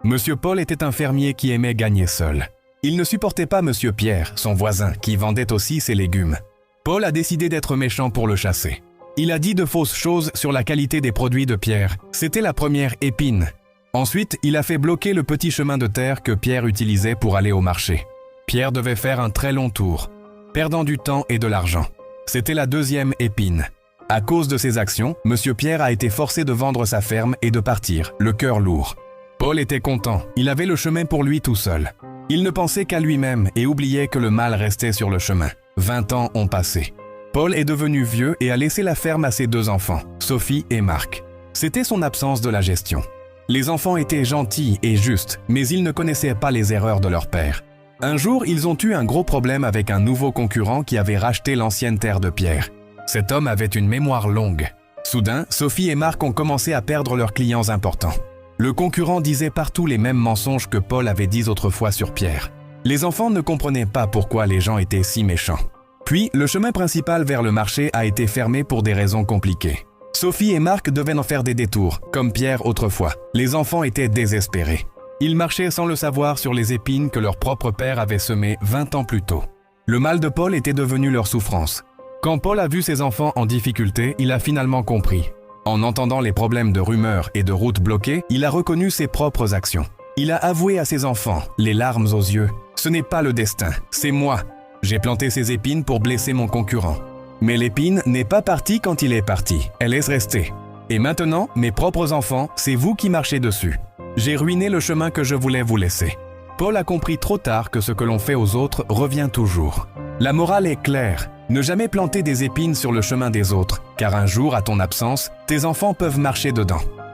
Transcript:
Monsieur Paul était un fermier qui aimait gagner seul. Il ne supportait pas Monsieur Pierre, son voisin, qui vendait aussi ses légumes. Paul a décidé d'être méchant pour le chasser. Il a dit de fausses choses sur la qualité des produits de Pierre. C'était la première épine. Ensuite, il a fait bloquer le petit chemin de terre que Pierre utilisait pour aller au marché. Pierre devait faire un très long tour, perdant du temps et de l'argent. C'était la deuxième épine. À cause de ses actions, Monsieur Pierre a été forcé de vendre sa ferme et de partir, le cœur lourd. Paul était content, il avait le chemin pour lui tout seul. Il ne pensait qu'à lui-même et oubliait que le mal restait sur le chemin. 20 ans ont passé. Paul est devenu vieux et a laissé la ferme à ses deux enfants, Sophie et Marc. C'était son absence de la gestion. Les enfants étaient gentils et justes, mais ils ne connaissaient pas les erreurs de leur père. Un jour, ils ont eu un gros problème avec un nouveau concurrent qui avait racheté l'ancienne terre de Pierre. Cet homme avait une mémoire longue. Soudain, Sophie et Marc ont commencé à perdre leurs clients importants. Le concurrent disait partout les mêmes mensonges que Paul avait dit autrefois sur Pierre. Les enfants ne comprenaient pas pourquoi les gens étaient si méchants. Puis, le chemin principal vers le marché a été fermé pour des raisons compliquées. Sophie et Marc devaient en faire des détours, comme Pierre autrefois. Les enfants étaient désespérés. Ils marchaient sans le savoir sur les épines que leur propre père avait semées 20 ans plus tôt. Le mal de Paul était devenu leur souffrance. Quand Paul a vu ses enfants en difficulté, il a finalement compris. En entendant les problèmes de rumeurs et de routes bloquées, il a reconnu ses propres actions. Il a avoué à ses enfants, les larmes aux yeux, « Ce n'est pas le destin, c'est moi. J'ai planté ces épines pour blesser mon concurrent. Mais l'épine n'est pas partie quand il est parti, elle est restée. Et maintenant, mes propres enfants, c'est vous qui marchez dessus. J'ai ruiné le chemin que je voulais vous laisser. » Paul a compris trop tard que ce que l'on fait aux autres revient toujours. La morale est claire. Ne jamais planter des épines sur le chemin des autres, car un jour, à ton absence, tes enfants peuvent marcher dedans.